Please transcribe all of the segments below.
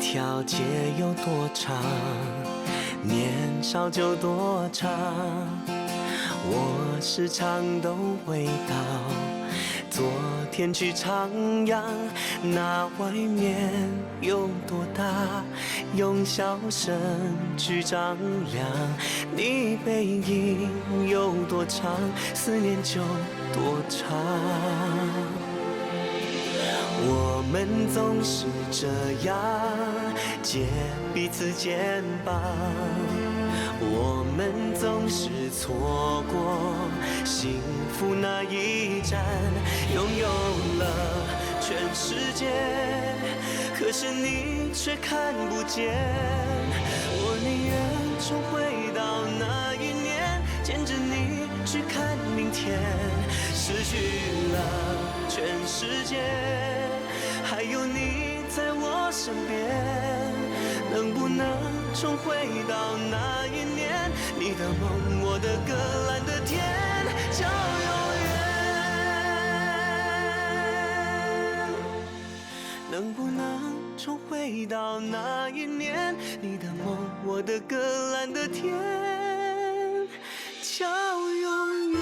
条街有多长，年少就多长。我时常都回到昨天去徜徉，那外面有多大，用笑声去丈量。你背影有多长，思念就多长。我们总是这样借彼此肩膀，我们总是错过幸福那一站，拥有了全世界，可是你却看不见。我宁愿重回到那一年，牵着你去看明天，失去了全世界，还有你在我身边，能不能重回到那一年？你的梦，我的歌，蓝的天，就永远。能不能重回到那一年？你的梦，我的歌，蓝的天，就永远。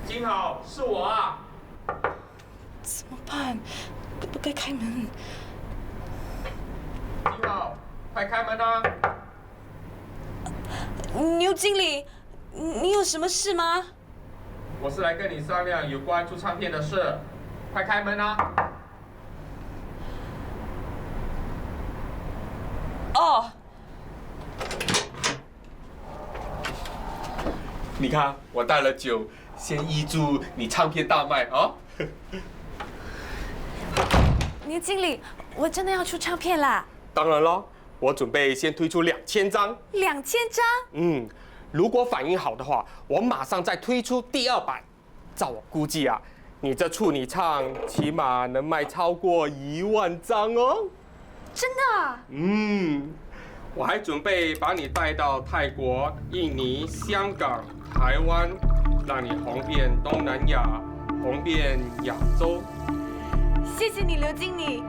金好，是我啊！怎么办？不该开门。金好，快开门啊！牛经理，你有什么事吗？我是来跟你商量有关出唱片的事，快开门啊！哦，你看，我带了酒，先预祝你唱片大卖啊！牛经理，我真的要出唱片啦！当然了，我准备先推出2000张。2000张？如果反应好的话，我马上再推出第2版。照我估计啊，你这处女唱起码能卖超过1万张哦。真的？我还准备把你带到泰国、印尼、香港、台湾，让你红遍东南亚，红遍亚洲。谢谢你，刘经理。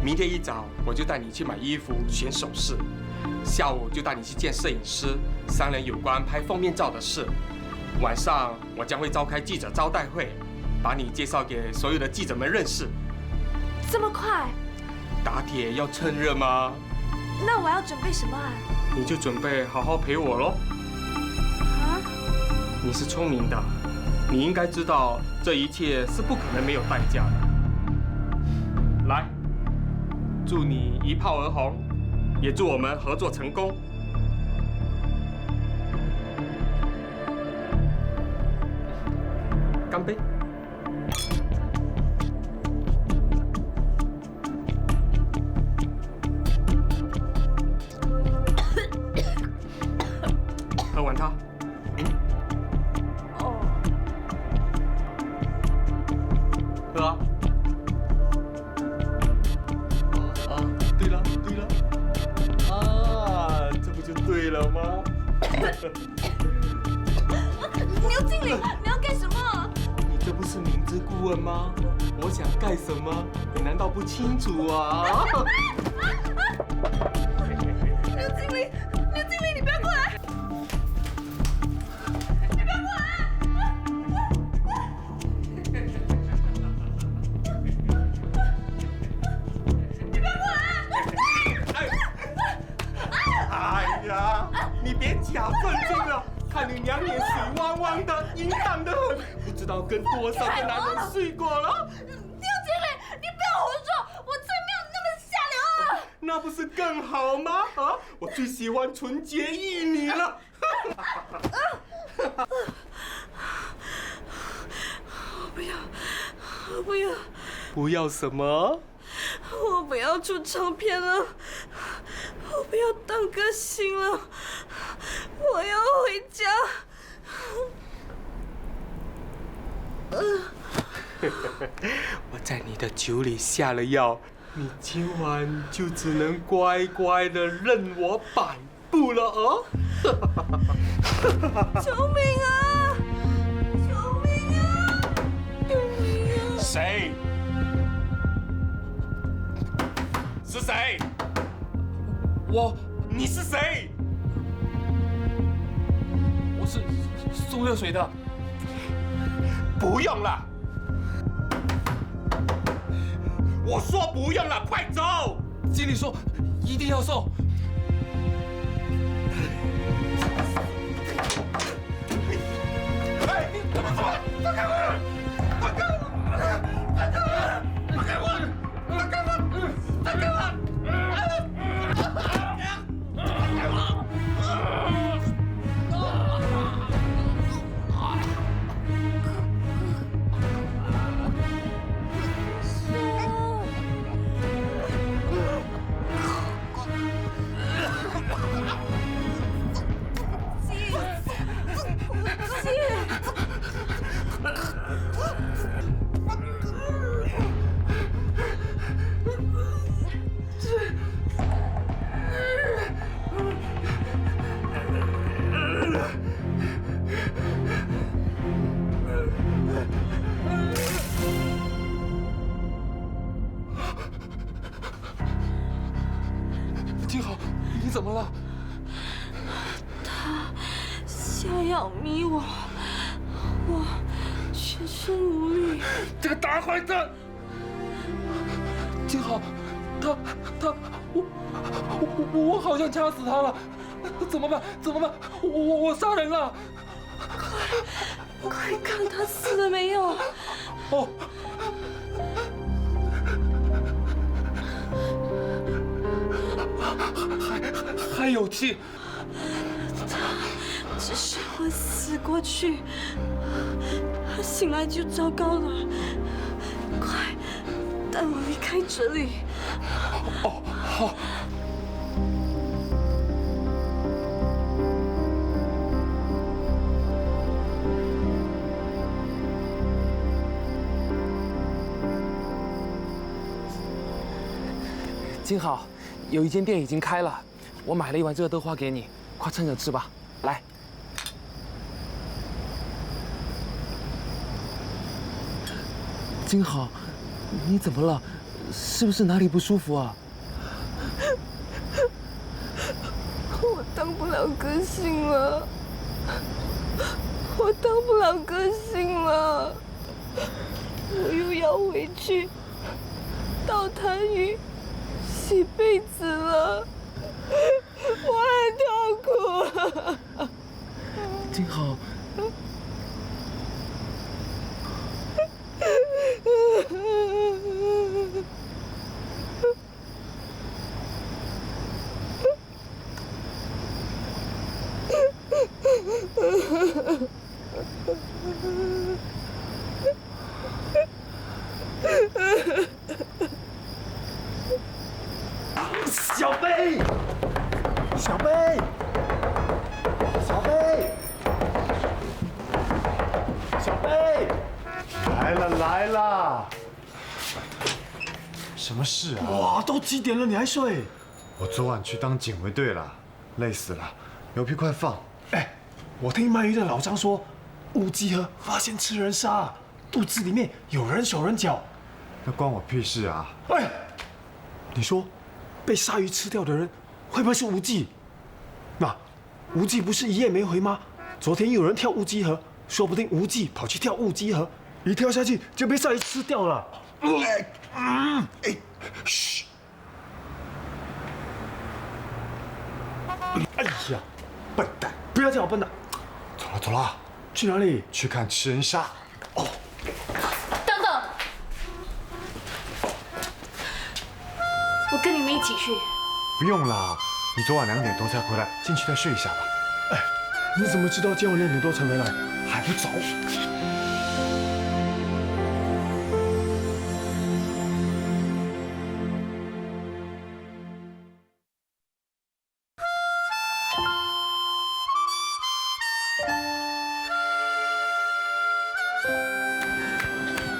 明天一早我就带你去买衣服、选首饰，下午就带你去见摄影师，商量有关拍封面照的事。晚上我将会召开记者招待会，把你介绍给所有的记者们认识。这么快？打铁要趁热吗？那我要准备什么啊？你就准备好好陪我咯。啊？你是聪明的，你应该知道这一切是不可能没有代价的。来，祝你一炮而红，也祝我们合作成功。干杯！喝完它。哦。喝啊！对了，这不就对了吗？牛经理，你要干什么？你这不是明知故问吗？我想干什么，你难道不清楚啊？牛经理，你不要过来！你不要过来！你不要过来！哎呀，你别假愤青了，看你两眼水汪汪的，淫荡的很，不知道跟多少个男人睡过了。牛经理，你不要胡说，我才没有那么下流啊！那不是更好吗？我最喜欢纯洁玉女了。我不要，不要什么？我不要出唱片了，我不要当歌星了，我要回家。我在你的酒里下了药，你今晚就只能乖乖的任我摆布了哦。救命啊！救命啊！救命啊！谁？是谁？你是谁？我是送热水的。不用了，我说不用了，快走！经理说一定要送。哎，你怎么做？放开我！放开我！放开我！放开我！放开我！放开我！金豪，你怎么了？他想要迷我，我全身无力。这个大坏蛋！金豪，我好像掐死他了，怎么办？我杀人了！快看他死了没有！哦。还有气。他只是会死过去，他醒来就糟糕了。快带我离开这里！哦，好。金好，有一间店已经开了，我买了一碗热豆花给你，快趁热吃吧。来。金好，你怎么了？是不是哪里不舒服啊？我当不了歌星了，我当不了歌星了，我又要回去倒痰盂洗被子了，我很痛苦。金好。小贝，小贝，小贝，小贝，来了来了！什么事啊？哇，都几点了你还睡？我昨晚去当警卫队了，累死了。牛皮快放！哎，我听鳗鱼的老张说，乌鸡河发现吃人鲨，肚子里面有人手人脚。那关我屁事啊！哎，你说被鲨鱼吃掉的人会不会是无忌？那无忌不是一夜没回吗？昨天有人跳乌鸡河，说不定无忌跑去跳乌鸡河，一跳下去就被鲨鱼吃掉了。嘘！哎呀，笨蛋！不要叫我笨蛋。走了走了，去哪里？去看吃人鲨。哦，等等，我跟你们一起去。不用啦，你昨晚2点多才回来，进去再睡一下吧。哎，你怎么知道今晚2点多才回来？还不走？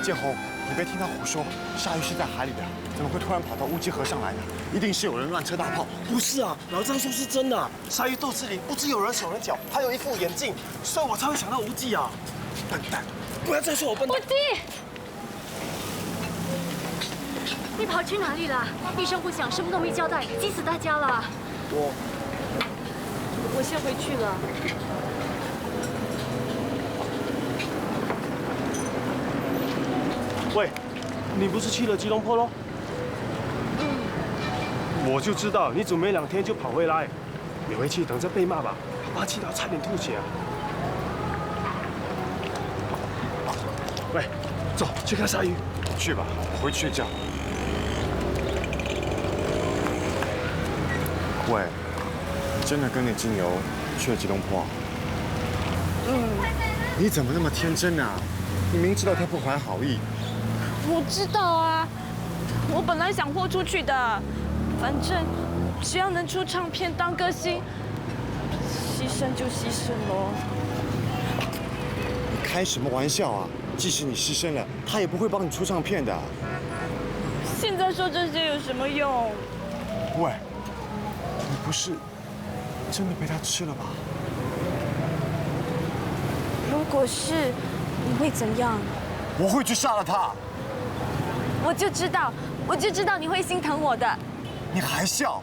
建宏，你别听他胡说，鲨鱼是在海里的，怎么会突然跑到乌鸡河上来呢？一定是有人乱车大炮。不是啊，老张说是真的啊。鲨鱼肚子里不只有人手人脚，还有一副眼镜，所以我才会想到无忌啊。笨蛋，不要再说我笨蛋。无忌，你跑去哪里了？医生不想，什么都没交代，急死大家了。我先回去了。喂，你不是去了吉隆坡喽？我就知道你准备2天就跑回来，你回去等着被骂吧，爸爸气到差点吐血啊！喂，走去看鲨鱼。去吧，我回去睡觉。喂，你真的跟你金牛去了吉隆坡？你怎么那么天真啊？你明知道他不怀好意。我知道啊，我本来想豁出去的，反正只要能出唱片当歌星，牺牲就牺牲咯。你开什么玩笑啊？即使你牺牲了，他也不会帮你出唱片的。现在说这些有什么用？喂，你不是真的被他吃了吧？如果是，你会怎样？我会去杀了他。我就知道你会心疼我的。你还笑？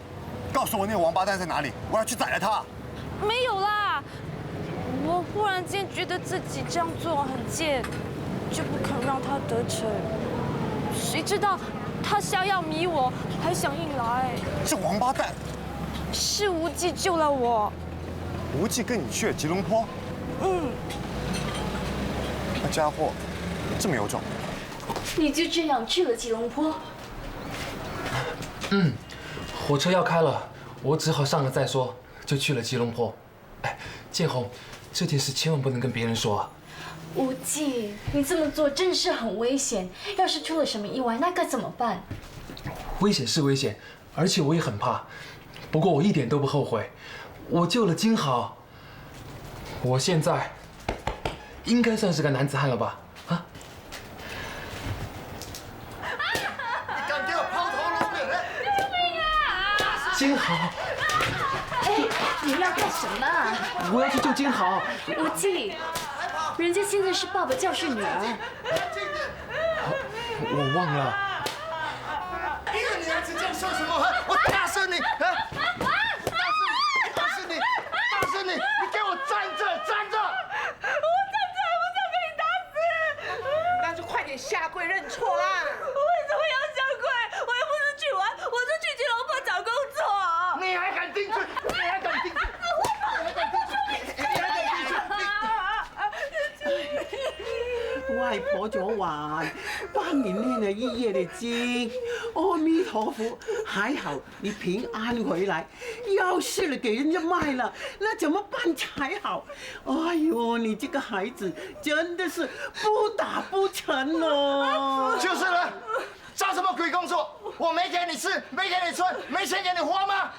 告诉我那个王八蛋在哪里，我要去宰了他。没有啦，我忽然间觉得自己这样做很贱，就不肯让他得逞。谁知道他下药迷我，还想硬来。这王八蛋！是无忌救了我。无忌跟你去了吉隆坡？那家伙这么有种。你就这样去了吉隆坡？火车要开了，我只好上了再说，就去了吉隆坡。哎，建宏，这件事千万不能跟别人说啊。无忌，你这么做真是很危险，要是出了什么意外，那该怎么办？危险是危险，而且我也很怕。不过我一点都不后悔，我救了金豪，我现在应该算是个男子汉了吧？啊！你敢给我抛头露面？救命啊！金豪，哎，你要干什么？我要去救金豪。无忌，人家现在是爸爸教训女儿。我忘了。一个女孩子这样说什么话？我打死你！打死你！你给我站着！那就快点下跪认错啦！为什么要下跪？我又不是去玩，我是去吉隆坡找工作。你还敢顶嘴？外婆就话帮你念了1夜的经，阿弥陀佛，还好你平安回来。要是给人家卖了，那怎么办才好？哎呦，你这个孩子真的是不打不成哦！就是了，找什么鬼工作？我没给你吃，没给你穿，没钱给你花吗？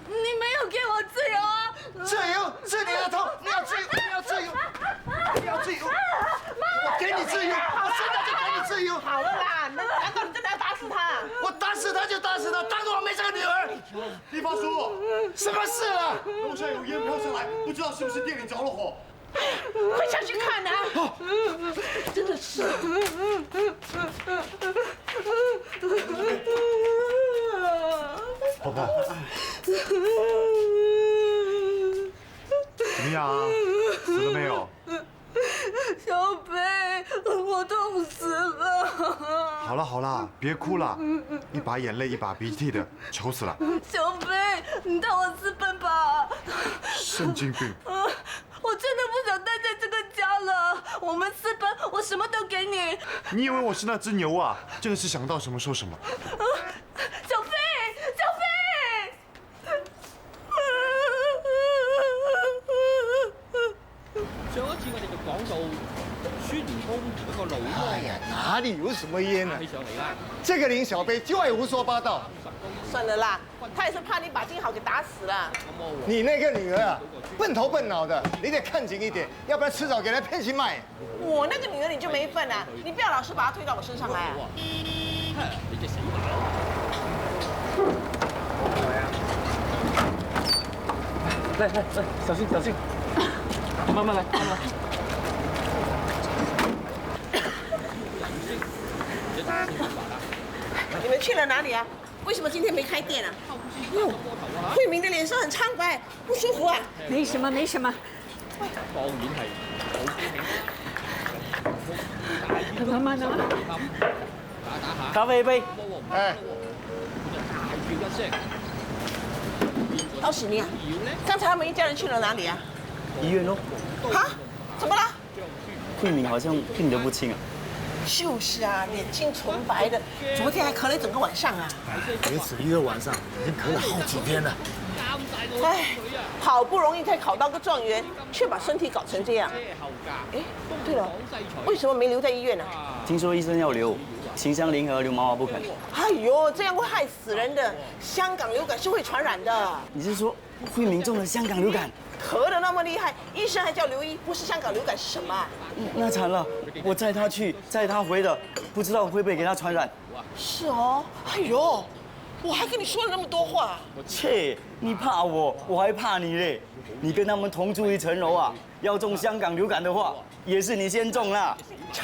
你没有给我自由啊！自由是你的头，你要自由，我给你自由，我现在就给你自由。好了啦，难道你真的要打死他？我打死他就打死他，当做我没这个女儿。李发叔，什么事啊？楼下有烟飘上来，不知道是不是店里着了火。快下去看啊！真的是。婆婆，怎么样啊？死了没有？小贝，我痛死了。好了，别哭了，一把眼泪一把鼻涕的，愁死了。小贝，你带我私奔吧。神经病。我真的不想待在这个家了。我们私奔，我什么都给你。你以为我是那只牛啊？真的是想到什么说什么。小飞，上一次我哋就講到孫悟空嗰個老魔哎呀，哪里有什么烟呢？起上嚟啦。这个林小飞就爱胡说八道。算了啦，他也是怕你把金豪给打死了。你那个女儿啊，笨头笨脑的，你得看紧一点，要不然迟早给人骗去卖。我那个女儿你就没份啊！你不要老是把她推到我身上来啊！你隻死馬！来，小心，慢慢来。你们去了哪里啊？为什么今天没开店啊？哟，慧明的脸色很苍白，不舒服啊？没什么。當然係好慢慢啊。打下。咖啡一杯。哎，大叫一聲。老史你啊，刚才他们一家人去了哪里啊？医院哦。啊？怎么了？慧敏好像病得不轻啊。就是啊，脸青唇白的，昨天还咳了一整个晚上啊。别止一个晚上，已经咳了好几天了。哎，好不容易才考到个状元，却把身体搞成这样。哎，对了，为什么没留在医院呢？听说医生要留，秦香林和刘妈妈不肯。哎呦，这样会害死人的。香港流感是会传染的。你是说慧敏中了香港流感？咳得那么厉害，医生还叫留医，不是香港流感是什么？那惨了，我载她去，载她回的，不知道会不会给她传染。是哦，哎呦，我还跟你说了那么多话。切，你怕我，我还怕你嘞。你跟他们同住一层楼啊，要中香港流感的话，也是你先中啦。切，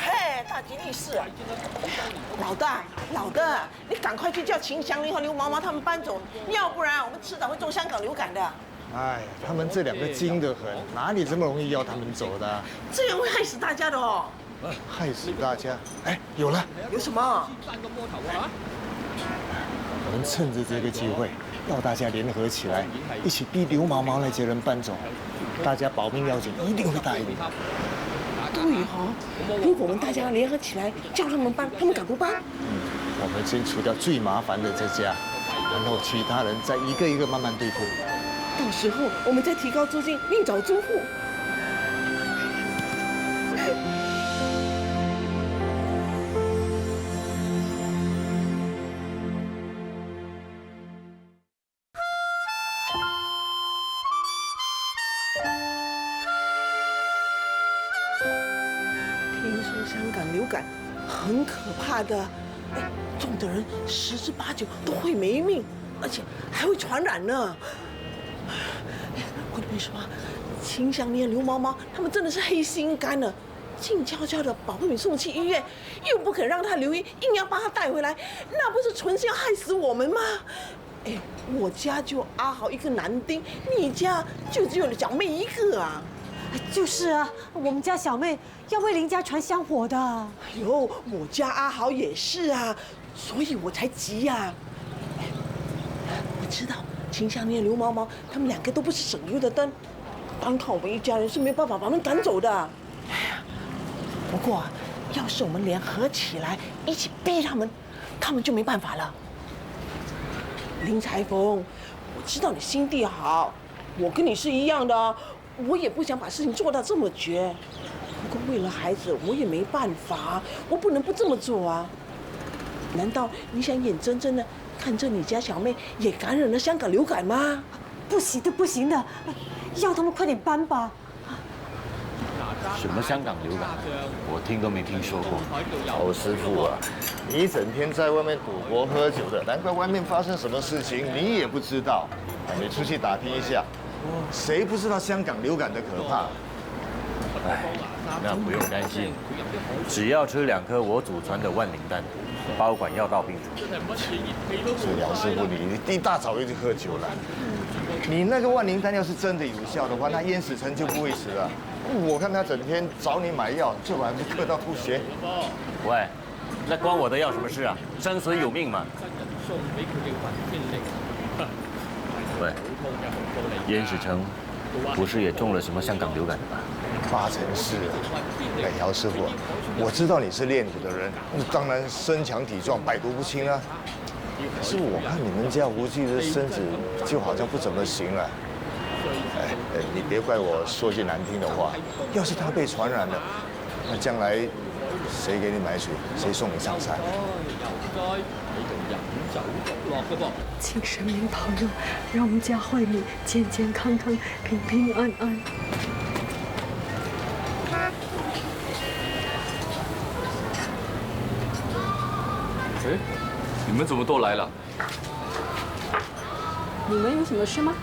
大吉利是啊。老的，你赶快去叫秦祥林和刘毛毛他们搬走，要不然我们迟早会中香港流感的。哎，他们这两个精得很，哪里这么容易要他们走的？这样会害死大家的哦。害死大家！哎，有了，有什么？我们趁着这个机会，要大家联合起来，一起逼刘毛毛那些人搬走。大家保命要紧，一定会答应的。对哦，如果我们大家联合起来叫他们搬，他们敢不搬？我们先除掉最麻烦的这家，然后其他人再一个一个慢慢对付。到时候我们再提高租金，另找租户。听说香港流感很可怕的，哎，中的人10之8、9都会没命，而且还会传染呢。我跟你们说，秦祥林、刘毛毛他们真的是黑心肝呢，静悄悄的把慧敏送去医院，又不肯让他留医，硬要把他带回来，那不是纯是要害死我们吗？哎，我家就阿豪一个男丁，你家就只有小妹一个啊。就是啊，我们家小妹要为林家传香火的。哎呦，我家阿豪也是啊，所以我才急呀。你知道秦香莲、刘毛毛他们两个都不是省油的灯，单靠我们一家人是没有办法把他们赶走的。哎呀，不过要是我们联合起来一起逼他们，他们就没办法了。林裁缝，我知道你心地好，我跟你是一样的啊。我也不想把事情做到这么绝，不过为了孩子，我也没办法，我不能不这么做啊！难道你想眼睁睁的看着你家小妹也感染了香港流感吗？不行的，不行的，要他们快点搬吧！什么香港流感？我听都没听说过。曹师傅啊，你一整天在外面赌博喝酒的，难怪外面发生什么事情你也不知道。你出去打听一下。谁不知道香港流感的可怕？哎，那不用担心，只要吃2颗我祖传的万灵丹，保管药到病除。所以梁师傅，你一大早就去喝酒了。你那个万灵丹要是真的有效的话，那燕死成就不会死了。我看他整天找你买药，这晚就喝到吐血。喂，那关我的药什么事啊？生死有命嘛。喂，燕史成不是也中了什么香港流感的吧？8成是啊。哎，姚师傅，我知道你是练武的人，当然身强体壮，百毒不侵啊。可是我看你们家无忌的身子就好像不怎么行了。哎，你别怪我说句难听的话，要是他被传染了，那将来谁给你买水，谁送你上山？走咗落嘅噃。请神明保佑，让我们家慧敏健健康康、平平安安。哎，你们怎么都来了？你们有什么事吗？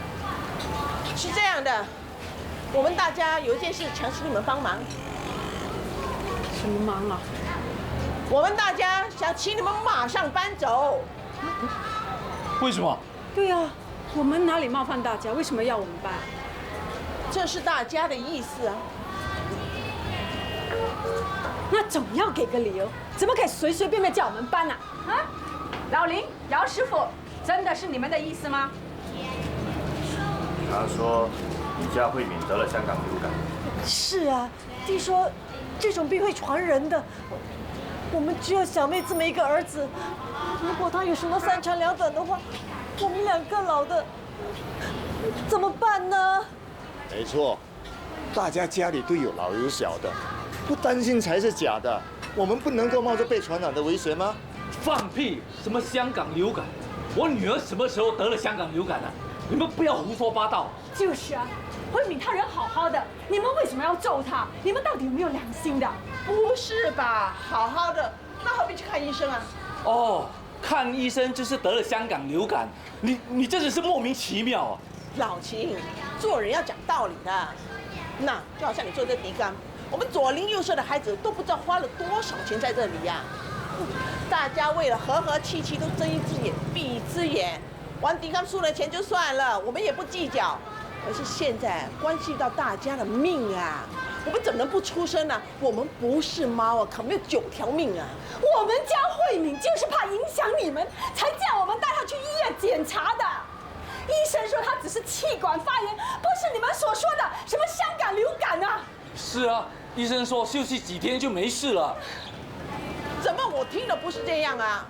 是这样的，我们大家有一件事想请你们帮忙。什么忙啊？我们大家想请你们马上搬走。为什么？对呀，我们哪里冒犯大家？为什么要我们搬？这是大家的意思啊。那总要给个理由，怎么可以随随便便叫我们搬呢？啊，老林、姚师傅，真的是你们的意思吗？他说你家慧敏得了香港流感。是啊，听说这种病会传人的。我们只有小妹这么一个儿子，如果他有什么三长两短的话，我们两个老的怎么办呢？没错，大家家里都有老有小的，不担心才是假的。我们不能够冒着被传染的危险吗？放屁！什么香港流感？我女儿什么时候得了香港流感了？你们不要胡说八道。就是啊，慧敏她人好好的，你们为什么要咒她？你们到底有没有良心的？不是吧？好好的，那何必去看医生啊？哦，看医生就是得了香港流感，你真的是莫名其妙啊！老秦，做人要讲道理的。那就好像你做这底缸，我们左邻右舍的孩子都不知道花了多少钱在这里呀。大家为了和和气气都睁一只眼闭一只眼，玩底缸输了钱就算了，我们也不计较。可是现在关系到大家的命啊，我们怎能不出声呢？我们不是猫啊，可没有9条命啊！我们家慧敏就是怕影响你们，才叫我们带她去医院检查的。医生说她只是气管发炎，不是你们所说的什么香港流感啊！是啊，医生说休息几天就没事了。怎么我听的不是这样啊？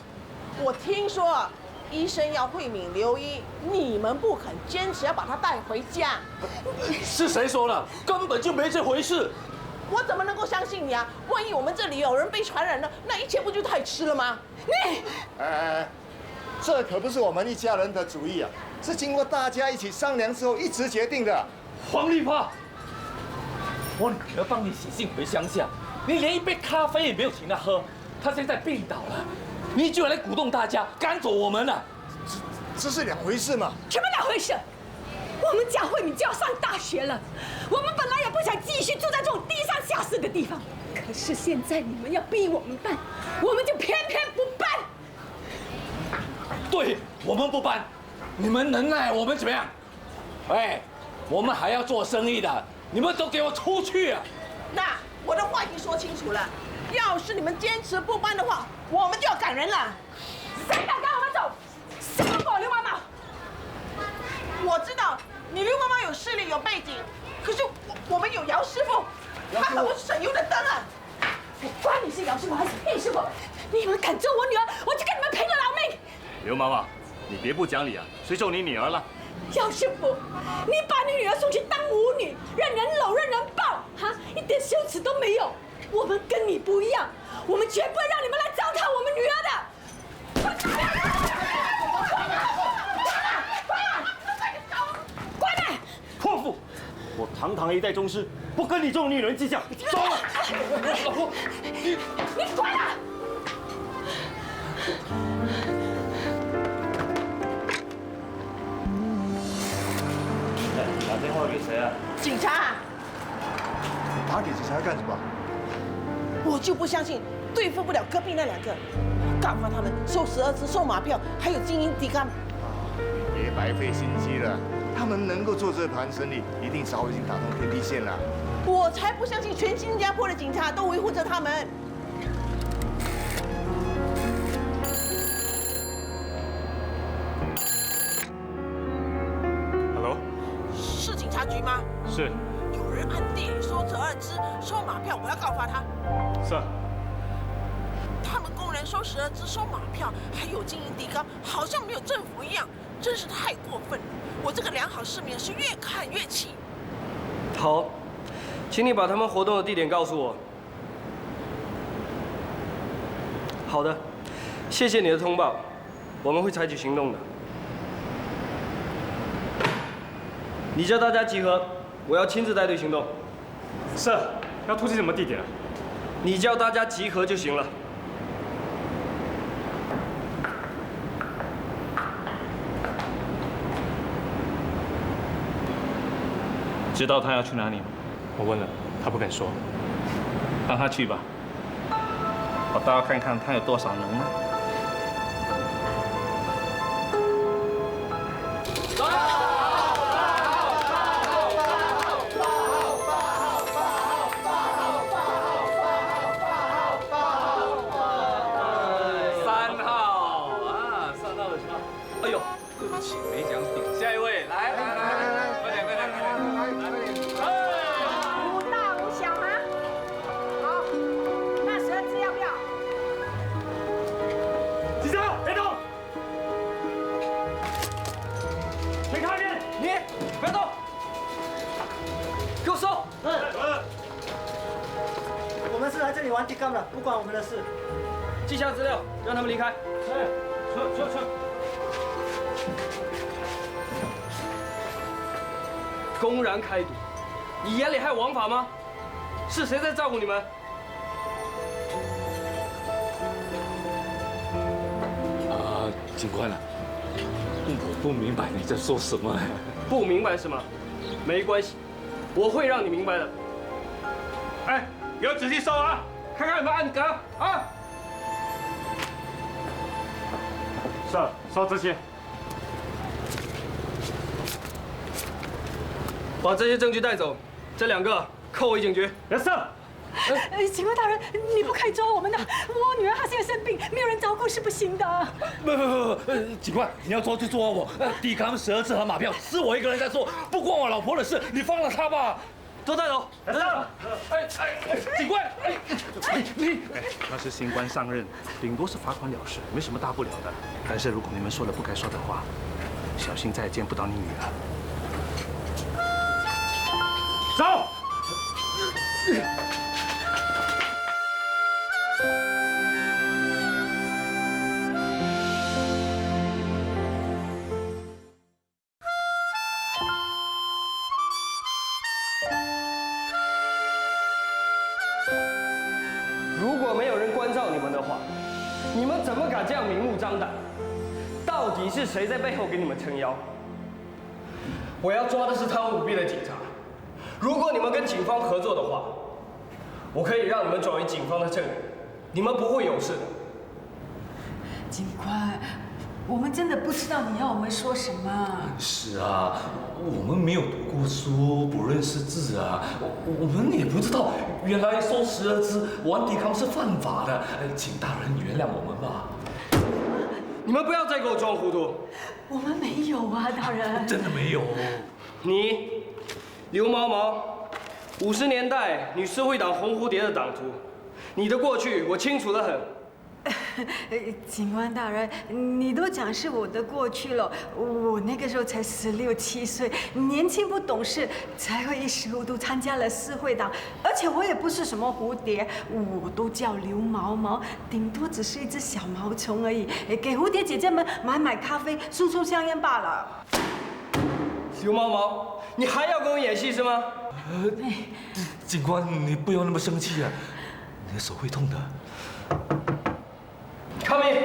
我听说医生要慧敏留医，你们不肯坚持要把她带回家。是谁说的？根本就没这回事。我怎么能够相信你啊？万一我们这里有人被传染了，那一切不就太迟了吗？你，这可不是我们一家人的主意啊，是经过大家一起商量之后一直决定的。黄丽华，我女儿帮你写信回乡下，你连一杯咖啡也没有请她喝，她现在病倒了，你居然来鼓动大家赶走我们了，这是两回事嘛？什么两回事？我们家慧敏就要上大学了，我们本来也不想继续住在这种低三下四的地方，可是现在你们要逼我们搬，我们就偏偏不搬。对，我们不搬，你们能奈我们怎么样？哎，我们还要做生意的，你们都给我出去啊！那我的话已经说清楚了，要是你们坚持不搬的话，我们就要赶人了。谁敢赶我们走？谁敢管刘妈妈？我知道你刘妈妈有势力有背景，可是我们有姚师傅，他可不是省油的灯啊！我管你是姚师傅还是屁师傅，你们敢咒我女儿，我就跟你们拼了老命！刘妈妈，你别不讲理啊！谁咒你女儿了？姚师傅，你把你女儿送去当舞女，任人搂任人抱，哈，一点羞耻都没有。我们跟你不一样，我们绝不会让你们来糟蹋我们女儿的。滚蛋！泼妇！我堂堂一代宗师，不跟你这种女人计较。走了。老婆，你滚啊！打电话给谁啊？警察。打给警察干什么？我就不相信对付不了隔壁那两个，告发他们收12支、收马票，还有经营底缸。你别白费心机了，他们能够做这盘生意，一定早已经打通天地线了。我才不相信全新加坡的警察都维护着他们。Hello， 是警察局吗？是。有人暗地里收12支、收马票，我要告发他。是。他们公然收12支、收马票，还有经营底缸，好像没有政府一样，真是太过分了。我这个良好市民是越看越气。好，请你把他们活动的地点告诉我。好的，谢谢你的通报。我们会采取行动的。你叫大家集合，我要亲自带队行动。是，要突击什么地点？你叫大家集合就行了。知道他要去哪里吗？我问了，他不肯说。让他去吧，我倒要看看他有多少能耐。玩 DCOM 了，不关我们的事。记下资料，让他们离开。去。公然开赌，你眼里还有王法吗？是谁在照顾你们？警官啊，我不明白你在说什么。不明白是吗？没关系，我会让你明白的。哎，给我仔细搜啊！看看有没有暗格啊！是，收这些。把这些证据带走，这2个扣回警局。是。警官大人，你不可以抓我们的，我女儿她现在生病，没有人照顾是不行的。不，警官，你要抓就抓我。DCOM 12次和马票是我一个人在做，不关我老婆的事，你放了她吧。都带走。警官，那是新官上任，顶多是罚款了事，没什么大不了的。但是如果你们说了不该说的话，小心再也见不到你女儿。走。如果没有人关照你们的话，你们怎么敢这样明目张胆？到底是谁在背后给你们撑腰？我要抓的是贪污舞弊的警察。如果你们跟警方合作的话，我可以让你们转为警方的证人，你们不会有事的。警官，我们真的不知道你要我们说什么。是啊，我们没有读过书，不认识字啊，我们也不知道原来收12支玩DCOM是犯法的，请大人原谅我们吧。你们不要再给我装糊涂。我们没有啊，大人。真的没有。你，刘毛毛，50年代女社会党红蝴蝶的党徒，你的过去我清楚得很。警官大人，你都讲是我的过去了。我那个时候才16、17岁，年轻不懂事，才会一时糊涂参加了社会党。而且我也不是什么蝴蝶，我都叫刘毛毛，顶多只是一只小毛虫而已，给蝴蝶姐姐们买咖啡、送香烟罢了。刘毛毛，你还要跟我演戏是吗？警官，你不要那么生气啊，你的手会痛的。Come in。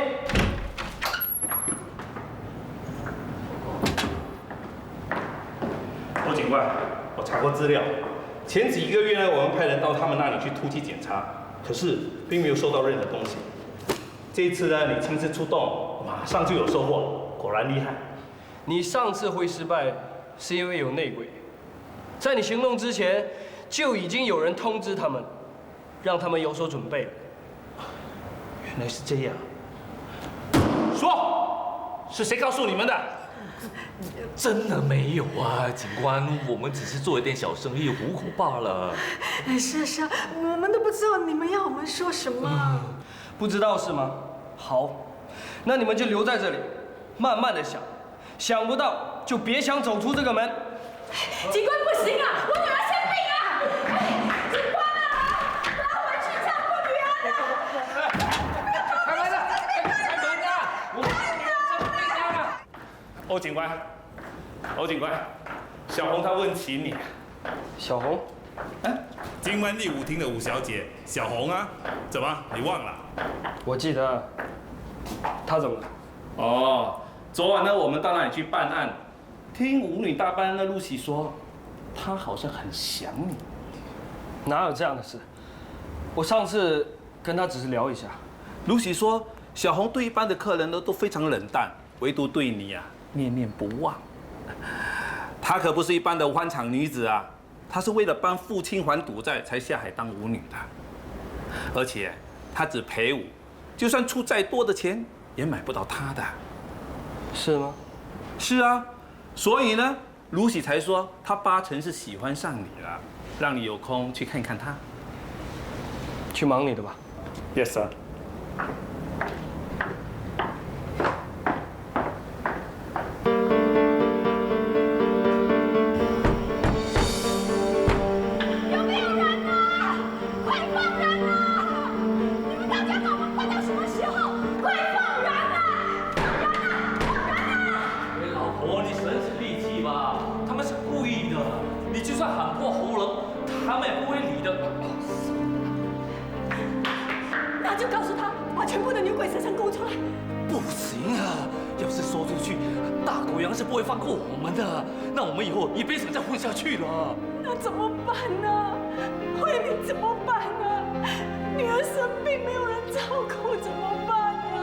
陆警官，我查过资料，前几个月呢，我们派人到他们那里去突击检查，可是并没有收到任何东西。这一次呢，你亲自出动，马上就有收获，果然厉害。你上次会失败，是因为有内鬼，在你行动之前就已经有人通知他们，让他们有所准备了。原来是这样。说，是谁告诉你们的？真的没有啊，警官，我们只是做一点小生意糊口罢了。是啊，我们都不知道你们要我们说什么。不知道是吗？好，那你们就留在这里，慢慢的想，想不到就别想走出这个门。警官不行啊，我女儿生病啊！警官啊，拉回去照顾女儿啊！开门啊！开门啊！我欧警官，欧警官，小红她问起你。小红，今晚第5厅的5小姐小红啊，怎么你忘了？我记得。她怎么了？哦，昨晚呢，我们到那里去办案，听舞女大班的露西说，她好像很想你。哪有这样的事？我上次跟她只是聊一下。露西说，小红对一般的客人呢都非常冷淡，唯独对你啊念念不忘。她可不是一般的欢场女子啊，她是为了帮父亲还赌债才下海当舞女的，而且她只陪舞，就算出再多的钱也买不到她的。是吗？是啊，所以呢，露西才说她8成是喜欢上你了，让你有空去看看她。去忙你的吧。Yes sir。是不会放过我们的，那我们以后也别想再混下去了。那怎么办呢？慧敏怎么办呢？女儿生病没有人照顾，怎么办啊？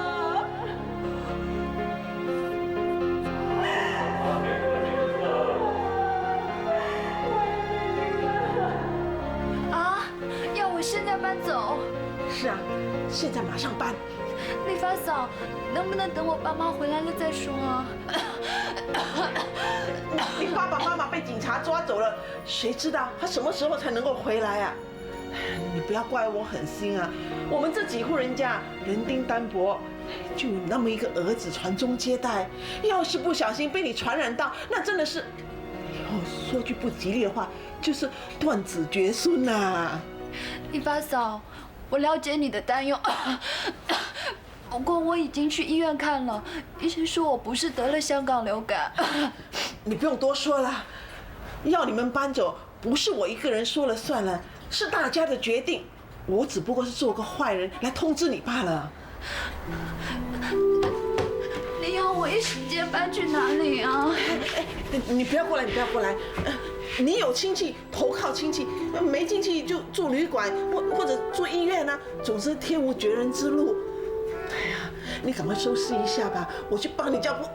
啊！要我现在搬走？是啊，现在马上搬。丽芳嫂，能不能等我爸妈回来了再说啊？你爸爸妈妈被警察抓走了，谁知道他什么时候才能够回来啊？你不要怪我狠心啊！我们这几户人家人丁单薄，就有那么一个儿子传宗接代，要是不小心被你传染到，那真的是，说句不吉利的话，就是断子绝孙呐！丽芳嫂，我了解你的担忧。不过我已经去医院看了，医生说我不是得了香港流感。你不用多说了，要你们搬走，不是我一个人说了算了，是大家的决定。我只不过是做个坏人来通知你罢了。你要我一时间搬去哪里啊？你不要过来，你不要过来。你有亲戚投靠亲戚，没亲戚就住旅馆或者住医院啊，总之天无绝人之路。哎呀，你赶快收拾一下吧，我去帮你叫部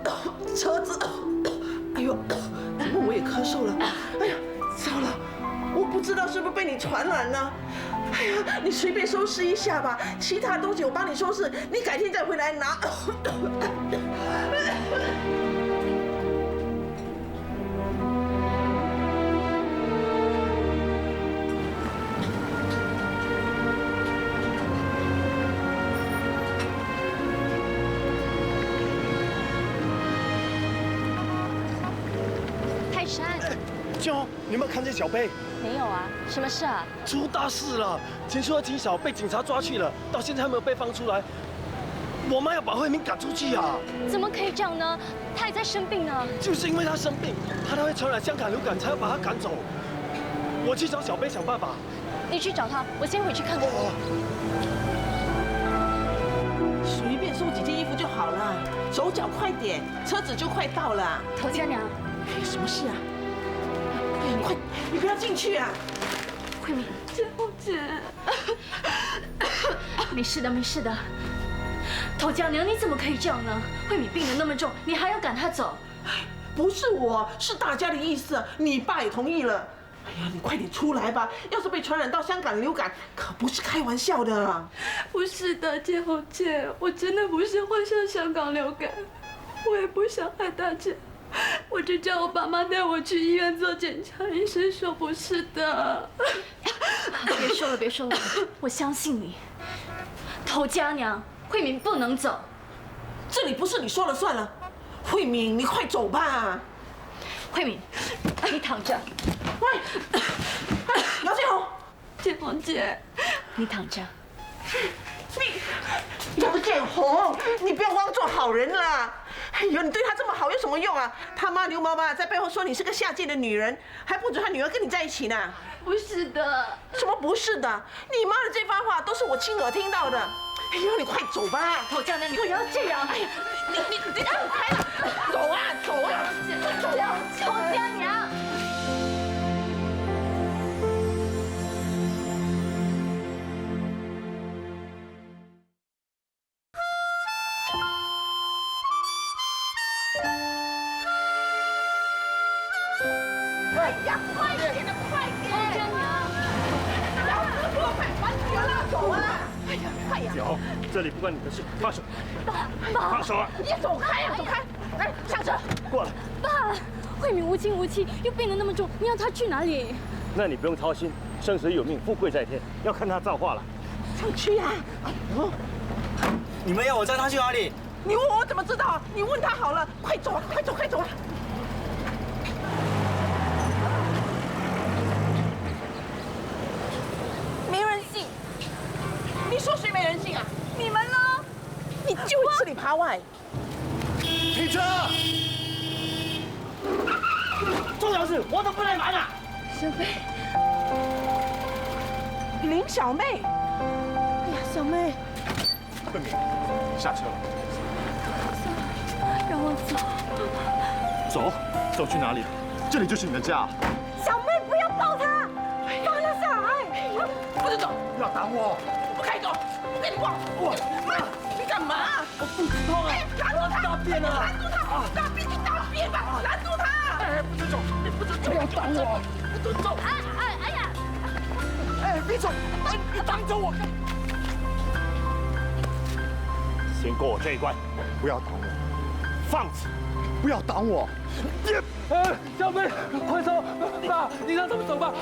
车子。哎呦，怎么我也咳嗽了？哎呀，糟了，我不知道是不是被你传染了。哎呀，你随便收拾一下吧，其他东西我帮你收拾，你改天再回来拿。舅，你有没有看见小贝？没有啊，什么事啊？出大事了！钱叔和金嫂被警察抓去了，到现在还没有被放出来。我妈要把慧敏赶出去啊！怎么可以这样呢？她也在生病呢。就是因为她生病，怕她会传染香港流感，才要把她赶走。我去找小贝想办法。你去找她，我先回去看看。随便收几件衣服就好了，手脚快点，车子就快到了。陶家娘，什么事啊？快，你不要进去啊！慧敏，姐夫姐，没事的，没事的。陶家娘，你怎么可以这样呢？慧敏病得那么重，你还要赶她走？不是我，是大家的意思，你爸也同意了。哎呀，你快点出来吧！要是被传染到香港流感，可不是开玩笑的。不是的，姐夫姐，我真的不是患上香港流感，我也不想害大家。我就叫我爸妈带我去医院做检查，医生说不是的。别说了，别说了，我相信你。陶家娘，慧敏不能走。这里不是你说了算了。慧敏，你快走吧。慧敏，你躺着。喂，姚建红，建红姐，你躺着。姚建红，你不要妄做好人啦！哎呦，你对他这么好有什么用啊？他妈刘妈妈在背后说你是个下贱的女人，还不准他女儿跟你在一起呢。不是的。什么不是的？你妈的这番话都是我亲耳听到的。哎呦，你快走吧！陶家娘，你不要这样！哎呀，你让我开了！走啊，走啊！走啊！陶家娘。哎呀，快点的，快点！陶家娘，老子说快把女儿拉走啊！哎呀，快呀！小，这里不关你的事，放手！爸，放手啊！你走开呀，走开！来，上车！过来。爸，慧敏无亲无戚，又病得那么重，你要她去哪里？那你不用操心，生死有命，富贵在天，要看他造化了。上去呀！你们要我载他去哪里？你问我怎么知道？你问他好了。快走啊！快走！快走啊！没人性！你说谁没人性啊？你们呢？你就会吃里扒外。停车！重要事我都不能瞒啊！小妹，林小妹，哎呀，小妹，慧敏，下车了。让我走。走去哪里？这里就是你的家。小妹，不要抱他，放他下来！不准走！不要挡我！不可以走！不跟你逛！妈，你干嘛？我肚子痛啊！拦住他！大便了！拦住他！大便就大便吧！拦住他！哎，不准走！你不准走！不要挡我！不准走！哎呀！哎，别走！你挡着我！先过我这一关，不要挡我！放肆！不要挡我！小妹，快走！爸，你让他们走吧。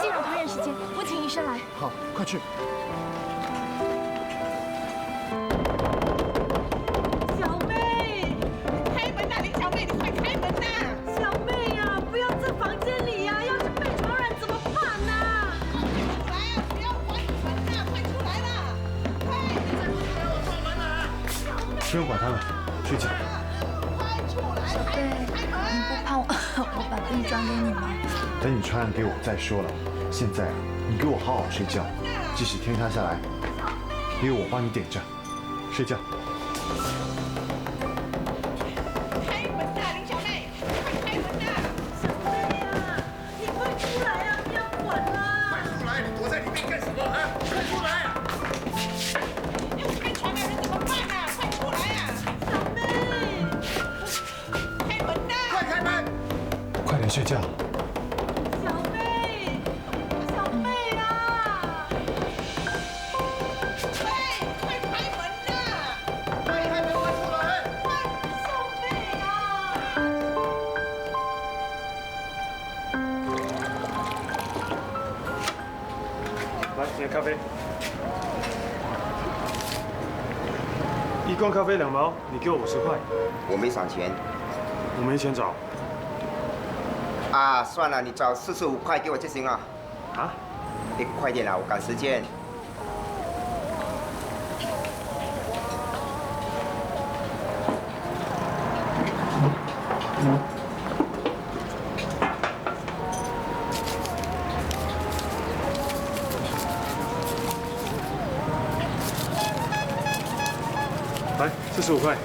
既然拖延时间，我请医生来。好，快去。小妹，开门呐，林小妹，你快开门呐！小妹呀，不要在房间里呀，要是被传染怎么办呢？出来啊！不要关门呐，快出来啦！快，你再不出来，我撞门了！不用管他们，睡觉。小贝，你不怕我把病转给你吗？等你传染给我再说了。现在啊，你给我好好睡觉，即使天塌下来，也有我帮你顶着。睡觉。开门呐，林小妹，快开门呐！小妹呀，你快出来呀，不要管啦！快出来！你躲在里面干什么啊？快出来！要是被传染人怎么办呐？快出来呀！小妹，开门呐！快开门！快点睡觉。小妹，小妹啊！快开门呐！快开门！快出来！小妹啊！来，你的咖啡。一罐咖啡2毛，你给我50块。我没赏钱。我没钱找。啊，算了，你找45块给我就行了。啊？你快点啦，我赶时间。来，45块。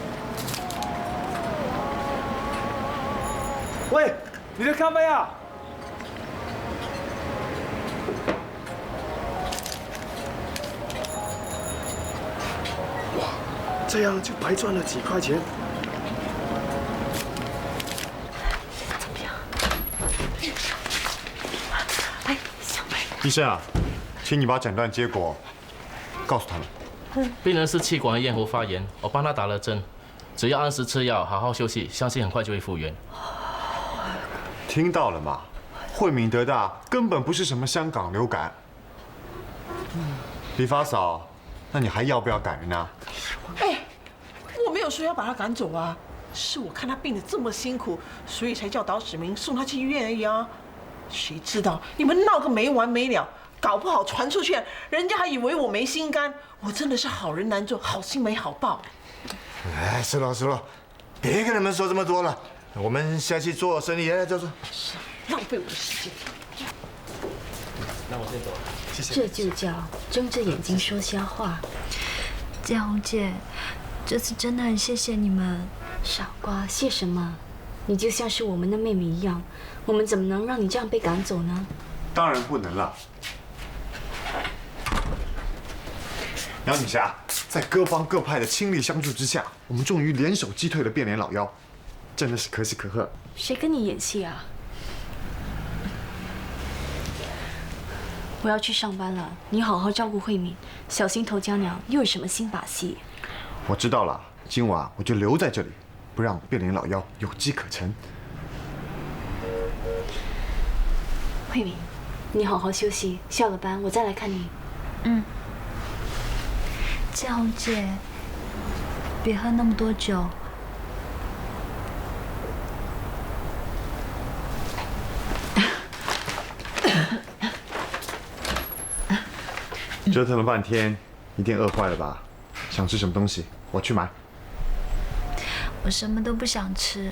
喂，你的咖啡啊！哇，这样就白赚了几块钱。怎么样？哎，小妹。医生啊，请你把诊断结果告诉他们。病人是气管咽喉发炎，我帮他打了针，只要按时吃药，好好休息，相信很快就会复原。听到了吗？惠民德大根本不是什么香港流感。理发嫂，那你还要不要赶人啊？哎，我没有说要把他赶走啊，是我看他病得这么辛苦，所以才叫岛史明送他去医院而已啊。谁知道你们闹个没完没了，搞不好传出去，人家还以为我没心肝。我真的是好人难做，好心没好报。哎，石头，别跟你们说这么多了，我们下去做生意。哎，走。浪费我的时间。那我先走了，谢谢。这就叫睁着眼睛说瞎话。建红姐，这次真的很谢谢你们。傻瓜，谢什么？你就像是我们的妹妹一样，我们怎么能让你这样被赶走呢？当然不能了。杨锦霞，在各方各派的倾力相助之下，我们终于联手击退了变脸老妖，真的是可喜可贺。谁跟你演戏啊？我要去上班了，你好好照顾慧敏，小心头家娘又有什么新把戏。我知道了，今晚我就留在这里，不让变脸老妖有机可乘。慧敏，你好好休息，下了班我再来看你。嗯。建红姐，别喝那么多酒。折腾了半天，一定饿坏了吧？想吃什么东西，我去买。我什么都不想吃。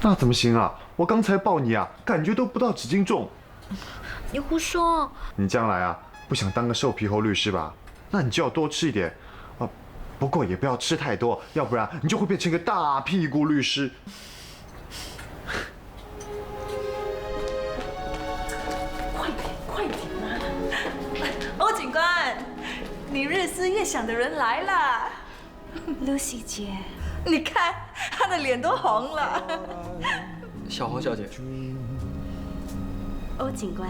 那怎么行啊？我刚才抱你啊，感觉都不到几斤重。你胡说！你将来啊，不想当个瘦皮猴律师吧？那你就要多吃一点啊，不过也不要吃太多，要不然你就会变成一个大屁股律师。快点啊！欧警官，你日思夜想的人来了。Lucy 姐，你看她的脸都红了。小黄小姐，欧警官，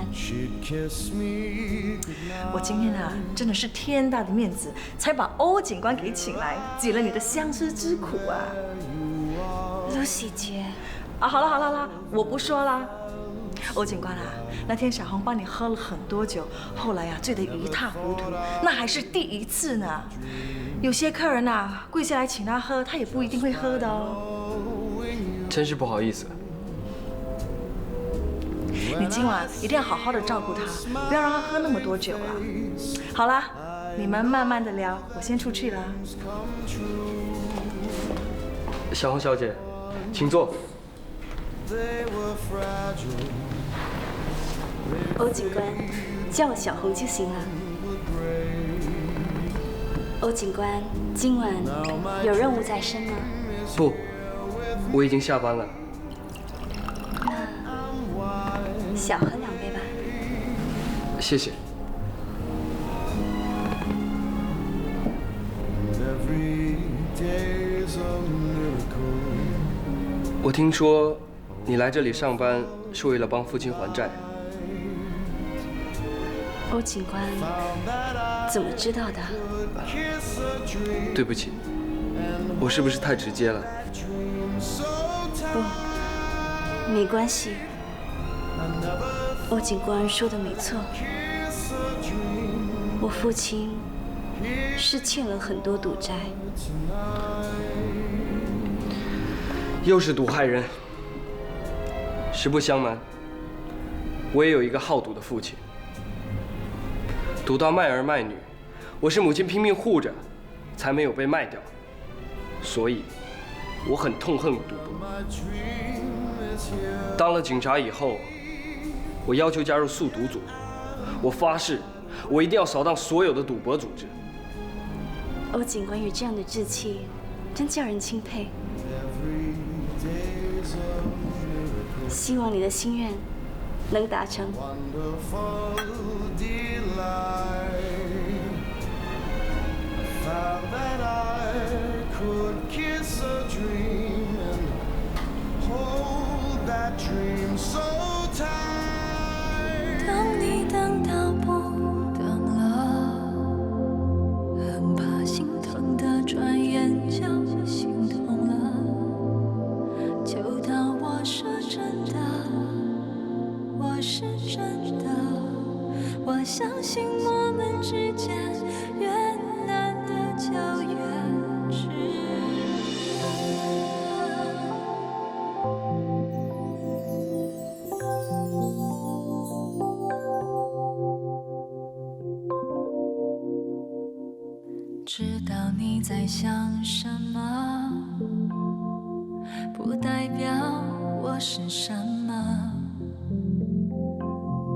我今天啊，真的是天大的面子，才把欧警官给请来，解了你的相思之苦啊。Lucy 姐，啊，好了，我不说了。欧警官啊，那天小红帮你喝了很多酒，后来呀醉得一塌糊涂，那还是第一次呢。有些客人啊跪下来请他喝，他也不一定会喝的哦。真是不好意思。你今晚一定要好好的照顾他，不要让他喝那么多酒了。好啦，你们慢慢的聊，我先出去了。小红小姐，请坐。欧警官，叫我小红就行了。欧警官，今晚有任务在身吗？不，我已经下班了。那小喝2杯吧。谢谢。我听说你来这里上班是为了帮父亲还债。欧警官，怎么知道的？对不起，我是不是太直接了？不，没关系。欧警官说的没错，我父亲是欠了很多赌债。又是赌害人。实不相瞒，我也有一个好赌的父亲，赌到卖儿卖女，我是母亲拼命护着，才没有被卖掉。所以，我很痛恨赌博。当了警察以后，我要求加入肃赌组，我发誓，我一定要扫荡所有的赌博组织。欧警官有这样的志气，真叫人钦佩。希望你的心愿能达成。当你等到不等了，很怕心疼的转眼就心痛了。就当我说真的，我是真的，我相信我们之间越难的就越值得。知道你你在想什么，不代表我是什么。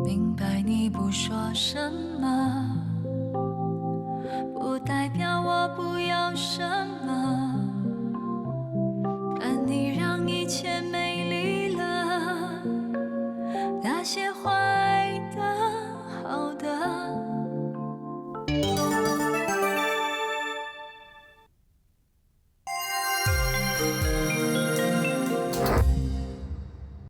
明白你不说什么，不代表我不要什么。